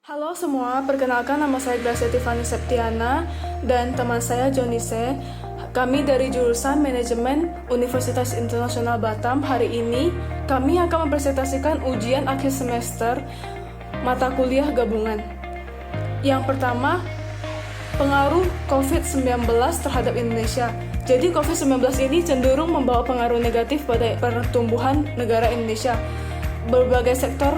Halo semua, perkenalkan nama saya Gracia Tiffany Septiana dan teman saya Jonise. Kami dari jurusan Manajemen Universitas Internasional Batam. Hari ini kami akan mempresentasikan ujian akhir semester mata kuliah gabungan. Yang pertama, pengaruh COVID-19 terhadap Indonesia. Jadi COVID-19 ini cenderung membawa pengaruh negatif pada pertumbuhan negara Indonesia. Berbagai sektor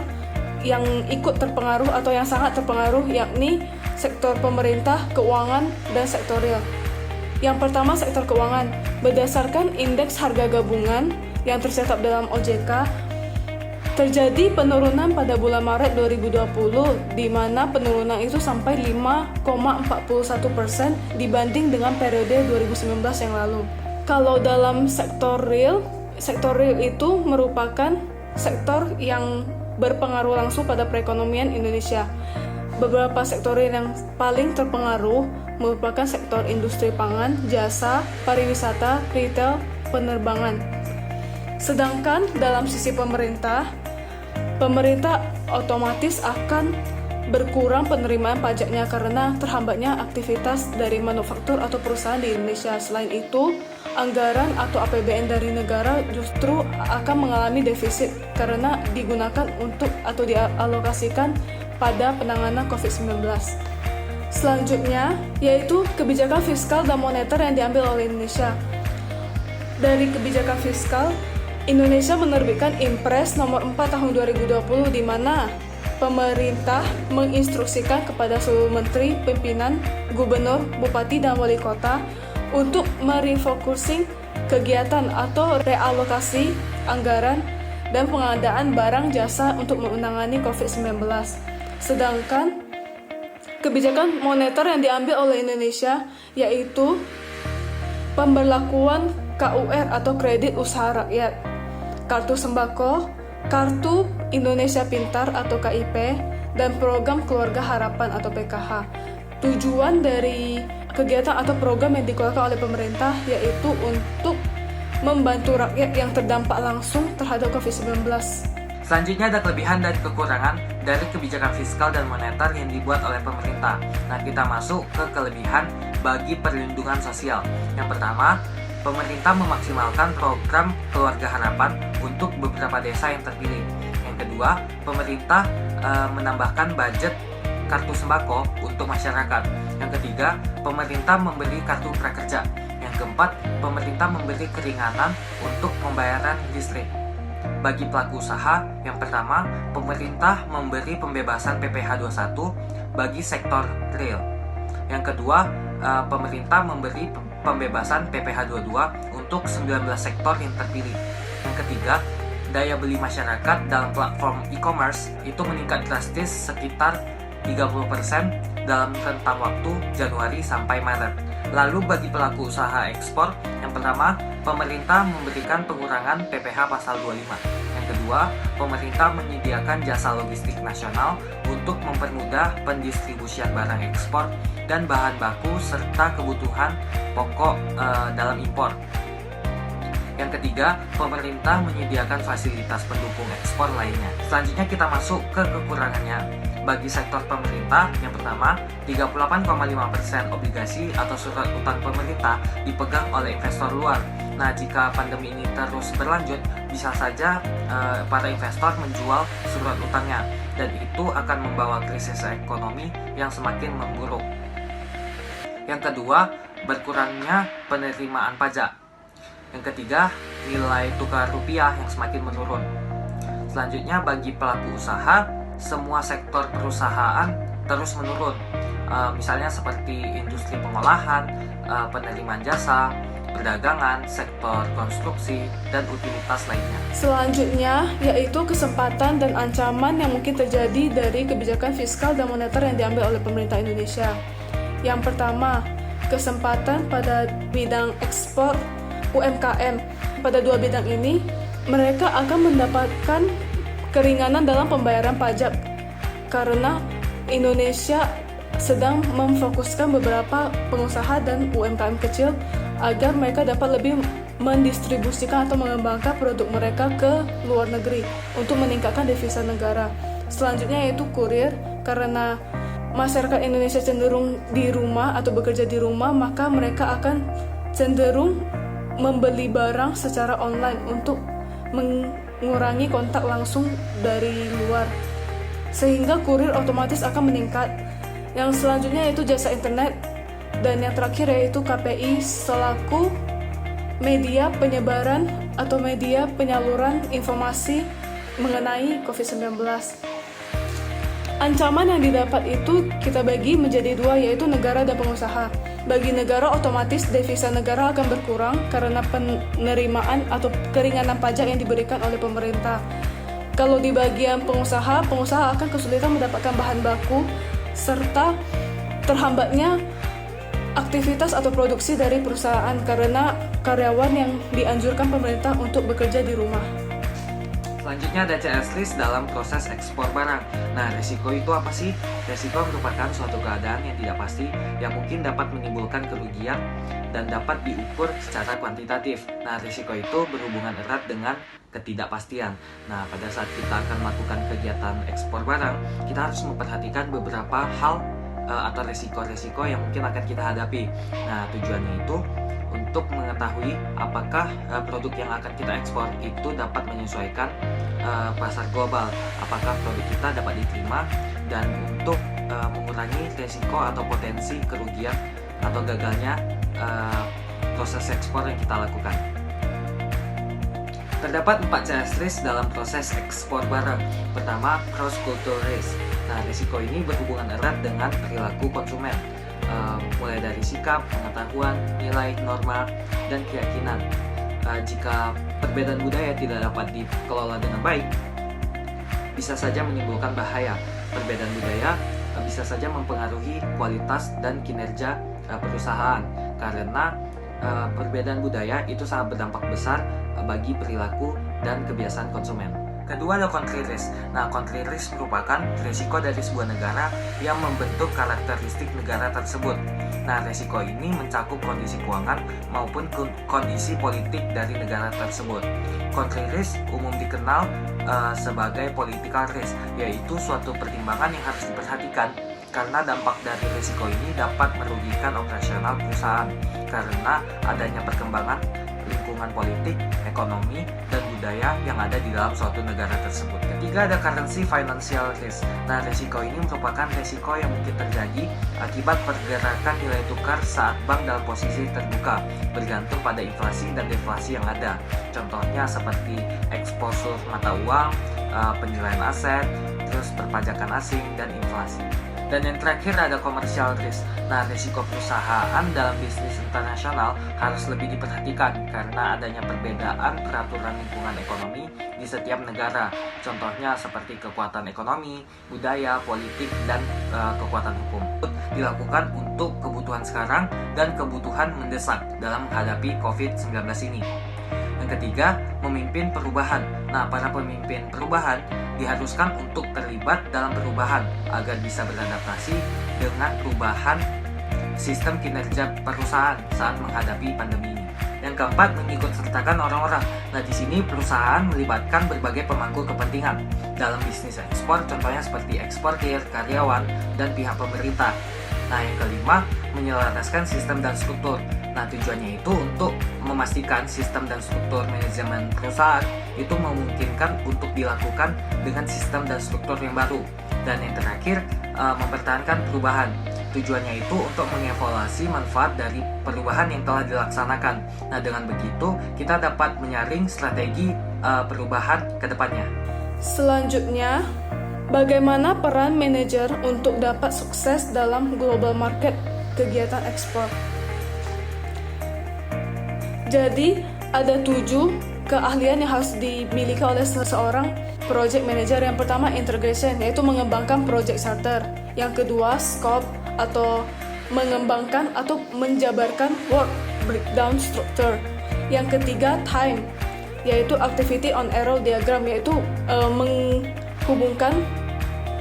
yang ikut terpengaruh atau yang sangat terpengaruh, yakni sektor pemerintah, keuangan, dan sektor real. Yang pertama, sektor keuangan. Berdasarkan indeks harga gabungan yang tercetak dalam OJK, terjadi penurunan pada bulan Maret 2020, di mana penurunan itu sampai 5,41% dibanding dengan periode 2019 yang lalu. Kalau dalam sektor real itu merupakan sektor yang berpengaruh langsung pada perekonomian Indonesia. Beberapa sektor yang paling terpengaruh merupakan sektor industri pangan, jasa, pariwisata, retail, penerbangan. Sedangkan dalam sisi pemerintah otomatis akan berkurang penerimaan pajaknya karena terhambatnya aktivitas dari manufaktur atau perusahaan di Indonesia. Selain itu, anggaran atau APBN dari negara justru akan mengalami defisit karena digunakan untuk atau dialokasikan pada penanganan COVID-19. Selanjutnya, yaitu kebijakan fiskal dan moneter yang diambil oleh Indonesia. Dari kebijakan fiskal, Indonesia menerbitkan Impres nomor 4 tahun 2020 di mana pemerintah menginstruksikan kepada seluruh menteri, pimpinan, gubernur, bupati, dan wali kota untuk merefocusing kegiatan atau realokasi anggaran dan pengadaan barang jasa untuk menangani COVID-19. Sedangkan kebijakan moneter yang diambil oleh Indonesia yaitu pemberlakuan KUR atau kredit usaha rakyat, kartu sembako, kartu Indonesia Pintar atau KIP, dan program Keluarga Harapan atau PKH. Tujuan dari kegiatan atau program yang dikeluarkan oleh pemerintah yaitu untuk membantu rakyat yang terdampak langsung terhadap COVID-19. Selanjutnya ada kelebihan dan kekurangan dari kebijakan fiskal dan moneter yang dibuat oleh pemerintah. Nah, kita masuk ke kelebihan bagi perlindungan sosial. Yang pertama, pemerintah memaksimalkan program Keluarga Harapan untuk beberapa desa yang terpilih. Yang kedua, pemerintah menambahkan budget kartu sembako untuk masyarakat. Yang ketiga, pemerintah memberi kartu prakerja. Yang keempat, pemerintah memberi keringanan untuk pembayaran listrik. Bagi pelaku usaha, yang pertama, pemerintah memberi pembebasan PPh 21 bagi sektor real. Yang kedua, pemerintah memberi pembebasan PPh 22 untuk 19 sektor yang terpilih. Yang ketiga, daya beli masyarakat dalam platform e-commerce itu meningkat drastis sekitar 30% dalam rentang waktu Januari sampai Maret. Lalu bagi pelaku usaha ekspor, yang pertama, pemerintah memberikan pengurangan PPh pasal 25. Yang kedua, pemerintah menyediakan jasa logistik nasional untuk mempermudah pendistribusian barang ekspor dan bahan baku serta kebutuhan pokok dalam impor. Yang ketiga, pemerintah menyediakan fasilitas pendukung ekspor lainnya. Selanjutnya kita masuk ke kekurangannya. Bagi sektor pemerintah, yang pertama, 38,5% obligasi atau surat utang pemerintah dipegang oleh investor luar. Nah, jika pandemi ini terus berlanjut, bisa saja para investor menjual surat utangnya, dan itu akan membawa krisis ekonomi yang semakin memburuk. Yang kedua, berkurangnya penerimaan pajak. Yang ketiga, nilai tukar rupiah yang semakin menurun. Selanjutnya, bagi pelaku usaha, semua sektor perusahaan terus menurun. Misalnya seperti industri pengolahan, penerimaan jasa, perdagangan, sektor konstruksi, dan utilitas lainnya. Selanjutnya, yaitu kesempatan dan ancaman yang mungkin terjadi dari kebijakan fiskal dan moneter yang diambil oleh pemerintah Indonesia. Yang pertama, kesempatan pada bidang ekspor UMKM. Pada dua bidang ini, mereka akan mendapatkan keringanan dalam pembayaran pajak karena Indonesia sedang memfokuskan beberapa pengusaha dan UMKM kecil agar mereka dapat lebih mendistribusikan atau mengembangkan produk mereka ke luar negeri untuk meningkatkan devisa negara. Selanjutnya yaitu kurir. karena masyarakat Indonesia cenderung di rumah atau bekerja di rumah, maka mereka akan cenderung membeli barang secara online untuk mengurangi kontak langsung dari luar, sehingga kurir otomatis akan meningkat. Yang selanjutnya yaitu jasa internet, dan yang terakhir yaitu KPI selaku media penyebaran atau media penyaluran informasi mengenai COVID-19. Ancaman yang didapat itu kita bagi menjadi dua, yaitu negara dan pengusaha. Bagi negara, otomatis devisa negara akan berkurang karena penerimaan atau keringanan pajak yang diberikan oleh pemerintah. Kalau di bagian pengusaha, pengusaha akan kesulitan mendapatkan bahan baku serta terhambatnya aktivitas atau produksi dari perusahaan karena karyawan yang dianjurkan pemerintah untuk bekerja di rumah. Selanjutnya ada CS list dalam proses ekspor barang. Nah, risiko itu apa sih? Risiko merupakan suatu keadaan yang tidak pasti yang mungkin dapat menimbulkan kerugian dan dapat diukur secara kuantitatif. Nah, risiko itu berhubungan erat dengan ketidakpastian. Nah, pada saat kita akan melakukan kegiatan ekspor barang, kita harus memperhatikan beberapa hal atau risiko-risiko yang mungkin akan kita hadapi. Nah, tujuannya itu untuk mengetahui apakah produk yang akan kita ekspor itu dapat menyesuaikan pasar global, apakah produk kita dapat diterima, dan untuk mengurangi risiko atau potensi kerugian atau gagalnya proses ekspor yang kita lakukan. Terdapat 4 CS risk dalam proses ekspor barang. Pertama, cross cultural risk. Nah, risiko ini berhubungan erat dengan perilaku konsumen, mulai dari sikap, pengetahuan, nilai, norma, dan keyakinan. Jika perbedaan budaya tidak dapat dikelola dengan baik, bisa saja menimbulkan bahaya. Perbedaan budaya bisa saja mempengaruhi kualitas dan kinerja perusahaan, karena perbedaan budaya itu sangat berdampak besar bagi perilaku dan kebiasaan konsumen. Kedua ada country risk. Nah, country risk merupakan risiko dari sebuah negara yang membentuk karakteristik negara tersebut. Nah, risiko ini mencakup kondisi keuangan maupun kondisi politik dari negara tersebut. Country risk umum dikenal sebagai political risk, yaitu suatu pertimbangan yang harus diperhatikan karena dampak dari risiko ini dapat merugikan operasional perusahaan karena adanya perkembangan lingkungan politik, ekonomi, dan budaya yang ada di dalam suatu negara tersebut. Ketiga ada currency financial risk. Nah, risiko ini merupakan risiko yang mungkin terjadi akibat pergerakan nilai tukar saat bank dalam posisi terbuka, bergantung pada inflasi dan deflasi yang ada. Contohnya seperti eksposur mata uang, penilaian aset, terus perpajakan asing, dan inflasi. Dan yang terakhir ada commercial risk. Nah, risiko perusahaan dalam bisnis internasional harus lebih diperhatikan karena adanya perbedaan peraturan lingkungan ekonomi di setiap negara. Contohnya seperti kekuatan ekonomi, budaya, politik, dan kekuatan hukum. Dilakukan untuk kebutuhan sekarang dan kebutuhan mendesak dalam menghadapi COVID-19 ini. Yang ketiga, memimpin perubahan. Nah, para pemimpin perubahan diharuskan untuk terlibat dalam perubahan agar bisa beradaptasi dengan perubahan sistem kinerja perusahaan saat menghadapi pandemi ini. Yang keempat, mengikut sertakan orang-orang. Nah, di sini perusahaan melibatkan berbagai pemangku kepentingan dalam bisnis ekspor, contohnya seperti eksportir, karyawan, dan pihak pemerintah. Nah, yang kelima, menyelaraskan sistem dan struktur. Nah, tujuannya itu untuk memastikan sistem dan struktur manajemen perusahaan itu memungkinkan untuk dilakukan dengan sistem dan struktur yang baru. Dan yang terakhir, mempertahankan perubahan. Tujuannya itu untuk mengevaluasi manfaat dari perubahan yang telah dilaksanakan. Nah, dengan begitu kita dapat menyaring strategi perubahan ke depannya. Selanjutnya, bagaimana peran manajer untuk dapat sukses dalam global market kegiatan ekspor? Jadi, ada 7 keahlian yang harus dimiliki oleh seseorang project manager. Yang pertama, integration, yaitu mengembangkan project charter. Yang kedua, scope, atau mengembangkan atau menjabarkan work breakdown structure. Yang ketiga, time, yaitu activity on arrow diagram, yaitu menghubungkan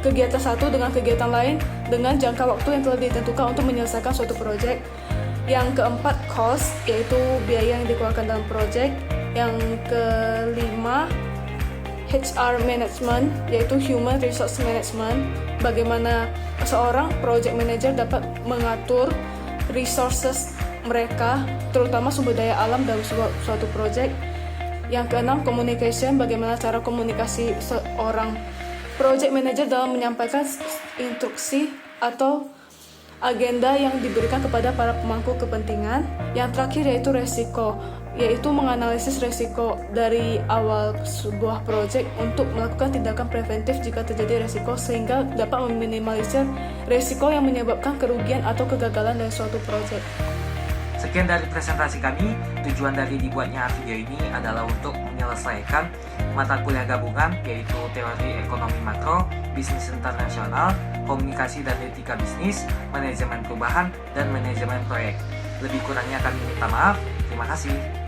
kegiatan satu dengan kegiatan lain dengan jangka waktu yang telah ditentukan untuk menyelesaikan suatu project. Yang keempat, cost, yaitu biaya yang dikeluarkan dalam project. Yang kelima, HR Management, yaitu Human Resource Management, bagaimana seorang project manager dapat mengatur resources mereka, terutama sumber daya alam dalam suatu project. Yang keenam, communication, bagaimana cara komunikasi seorang project manager dalam menyampaikan instruksi atau agenda yang diberikan kepada para pemangku kepentingan. Yang terakhir yaitu resiko, yaitu menganalisis resiko dari awal sebuah proyek untuk melakukan tindakan preventif jika terjadi resiko sehingga dapat meminimalisir resiko yang menyebabkan kerugian atau kegagalan dari suatu proyek. Sekian dari presentasi kami. Tujuan dari dibuatnya video ini adalah untuk menyelesaikan mata kuliah gabungan, yaitu teori ekonomi makro, bisnis internasional, komunikasi dan etika bisnis, manajemen perubahan, dan manajemen proyek. Lebih kurangnya kami minta maaf. Terima kasih.